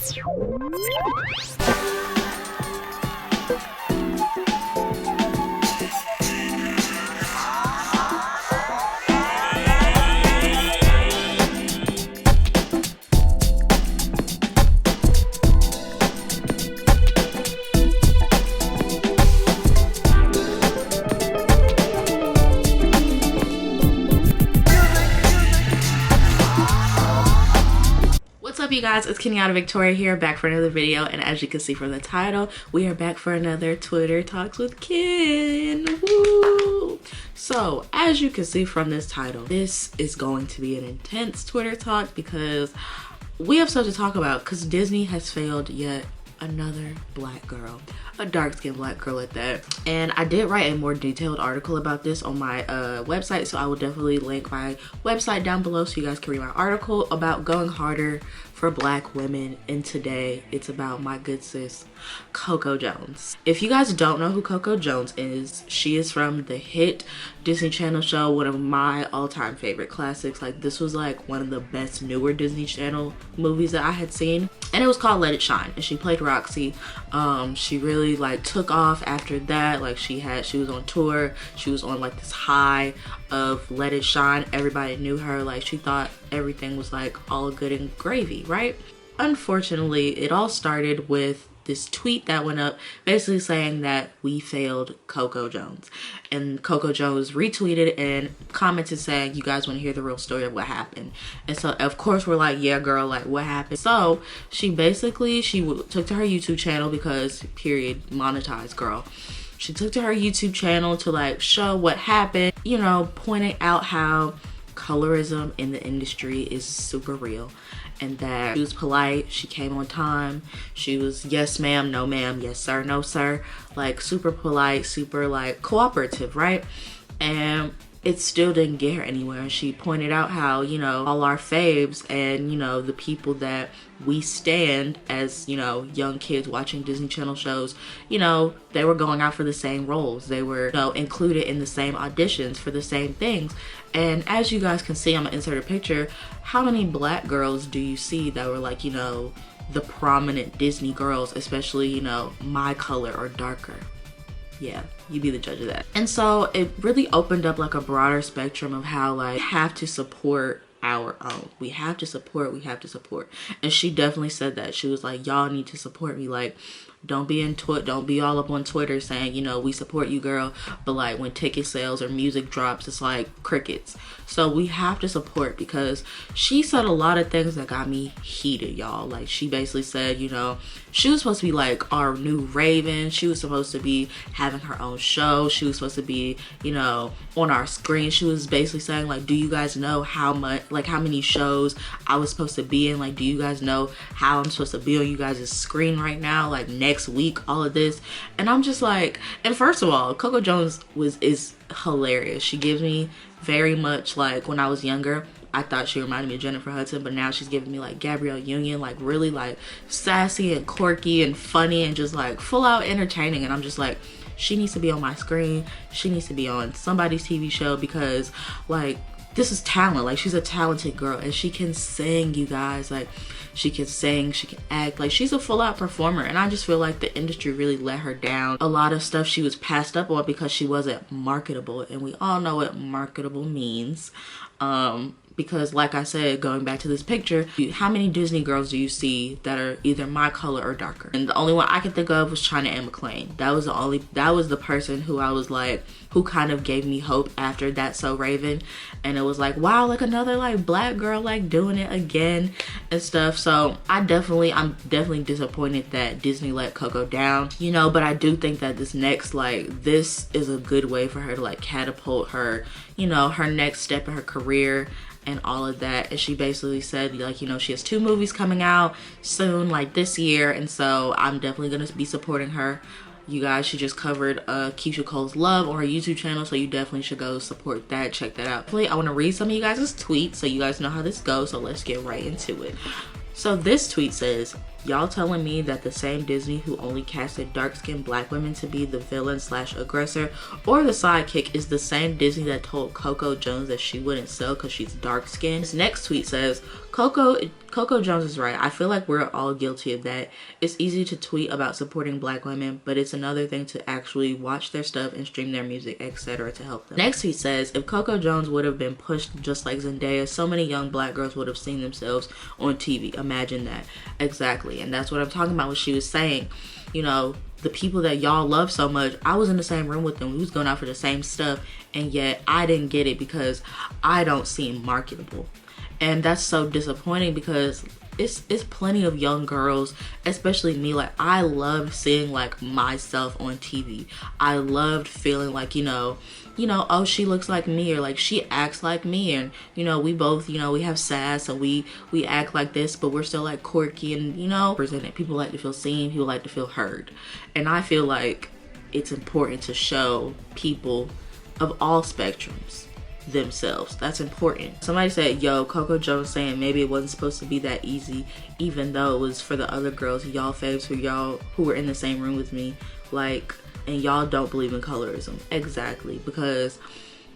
What's up, you guys? It's Kenyatta Victoria here, back for another video, and as you can see from the title, we are back for another Twitter Talks with Ken. Woo! So, as you can see from this title, this is going to be an intense Twitter talk because we have stuff to talk about, because Disney has failed yet another black girl, a dark-skinned black girl at that. And I did write a more detailed article about this on my website, so I will definitely link my website down below so you guys can read my article about going harder for black women. And today it's about my good sis Coco Jones. If you guys don't know who Coco Jones is, she is from the hit Disney Channel show, one of my all-time favorite classics. Like, this was like one of the best newer Disney Channel movies that I had seen, and it was called Let It Shine, and she played Roxy. She really like took off after that. Like, she was on tour, she was on like this high of Let It Shine. Everybody knew her, like she thought everything was like all good and gravy, right? Unfortunately, it all started with this tweet that went up basically saying that we failed Coco Jones, and Coco Jones retweeted and commented saying, you guys want to hear the real story of what happened? And so of course we're like, yeah girl, like what happened? So she basically took to her YouTube channel, because period, monetized girl. She took to her YouTube channel to like show what happened, you know, pointing out how colorism in the industry is super real, and that she was polite, she came on time, she was yes ma'am, no ma'am, yes sir, no sir, like super polite, super like cooperative, right? And it still didn't get her anywhere. She pointed out how, you know, all our faves and, you know, the people that we stand as, you know, young kids watching Disney Channel shows, you know, they were going out for the same roles. They were, you know, included in the same auditions for the same things. And as you guys can see, I'm gonna insert a picture. How many black girls do you see that were like, you know, the prominent Disney girls, especially, you know, my color or darker? Yeah, you be the judge of that. And so it really opened up like a broader spectrum of how like we have to support our own. We have to support. And she definitely said that. She was like, y'all need to support me. Like, don't be all up on Twitter saying, you know, we support you girl, but like when ticket sales or music drops, it's like crickets. So we have to support, because she said a lot of things that got me heated, y'all. Like, she basically said, you know, she was supposed to be like our new Raven. She was supposed to be having her own show. She was supposed to be, you know, on our screen. She was basically saying like, do you guys know how many shows I was supposed to be in? Like, do you guys know how I'm supposed to be on you guys' screen right now? Like next week, all of this. And I'm just like, and first of all, Coco Jones is hilarious. She gives me very much like when I was younger, I thought she reminded me of Jennifer Hudson, but now she's giving me like Gabrielle Union, like really like sassy and quirky and funny and just like full out entertaining. And I'm just like, she needs to be on my screen. She needs to be on somebody's TV show, because like this is talent. Like, she's a talented girl and she can sing, you guys. Like, she can sing, she can act. Like, she's a full out performer, and I just feel like the industry really let her down. A lot of stuff she was passed up on because she wasn't marketable, and we all know what marketable means. Because like I said, going back to this picture, how many Disney girls do you see that are either my color or darker? And the only one I could think of was China Anne McClain. That was the person who I was like, who kind of gave me hope after That's So Raven. And it was like, wow, like another like black girl like doing it again and stuff. So I'm definitely disappointed that Disney let Coco down, you know, but I do think that this is a good way for her to like catapult her, you know, her next step in her career and all of that. And she basically said, like, you know, she has 2 movies coming out soon, like this year, and so I'm definitely gonna be supporting her. You guys, she just covered Keisha Cole's Love on her YouTube channel, so you definitely should go support that, check that out. I want to read some of you guys' tweets so you guys know how this goes, so let's get right into it. So this tweet says, Y'all telling me that the same Disney who only casted dark-skinned black women to be the villain slash aggressor or the sidekick is the same Disney that told Coco Jones that she wouldn't sell because she's dark-skinned? This next tweet says, Coco Jones is right. I feel like we're all guilty of that. It's easy to tweet about supporting black women, but it's another thing to actually watch their stuff and stream their music, etc. to help them. Next tweet says, if Coco Jones would have been pushed just like Zendaya, so many young black girls would have seen themselves on TV. Imagine that. Exactly. And that's what I'm talking about when she was saying, you know, the people that y'all love so much, I was in the same room with them. We was going out for the same stuff, and yet I didn't get it because I don't seem marketable. And that's so disappointing because it's plenty of young girls, especially me. Like, I loved seeing like myself on TV. I loved feeling like, you know, oh, she looks like me, or like she acts like me, and you know, we both, you know, we have sass, and we act like this, but we're still like quirky, and you know, presented. People like to feel seen, people like to feel heard, and I feel like it's important to show people of all spectrums themselves. That's important. Somebody said, yo, Coco Jones saying maybe it wasn't supposed to be that easy, even though it was for the other girls, y'all faves, who were in the same room with me, like, and y'all don't believe in colorism. Exactly, because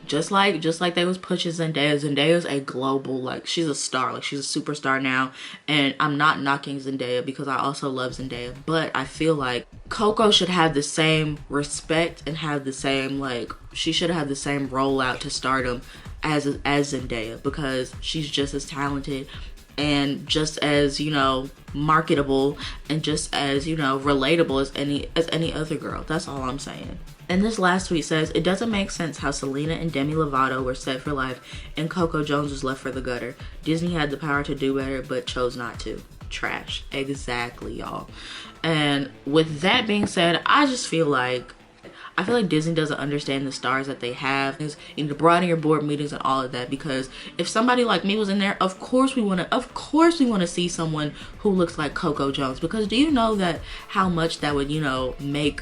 just like they was pushing Zendaya's a global, like, she's a star, like she's a superstar now. And I'm not knocking Zendaya because I also love Zendaya, but I feel like Coco should have the same respect and have the same, like, she should have the same rollout to stardom as Zendaya, because she's just as talented and just as, you know, marketable and just as, you know, relatable as any other girl. That's all I'm saying. And this last tweet says, it doesn't make sense how Selena and Demi Lovato were set for life and Coco Jones was left for the gutter. Disney had the power to do better but chose not to. Trash. Exactly, y'all. And with that being said, I feel like Disney doesn't understand the stars that they have. You need to broaden your board meetings and all of that, because if somebody like me was in there, of course we want to see someone who looks like Coco Jones, because do you know that how much that would, you know, make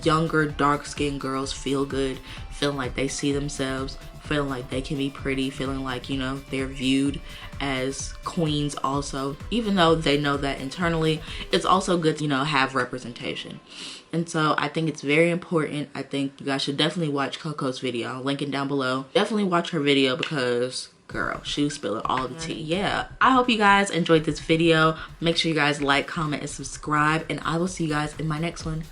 younger dark-skinned girls feel good, feeling like they see themselves, feeling like they can be pretty, feeling like, you know, they're viewed as queens also, even though they know that internally. It's also good to, you know, have representation. And so I think it's very important. I think you guys should definitely watch Coco's video. I'll link it down below. Definitely watch her video because, girl, she was spilling all the tea. Yeah, I hope you guys enjoyed this video. Make sure you guys like, comment, and subscribe, and I will see you guys in my next one.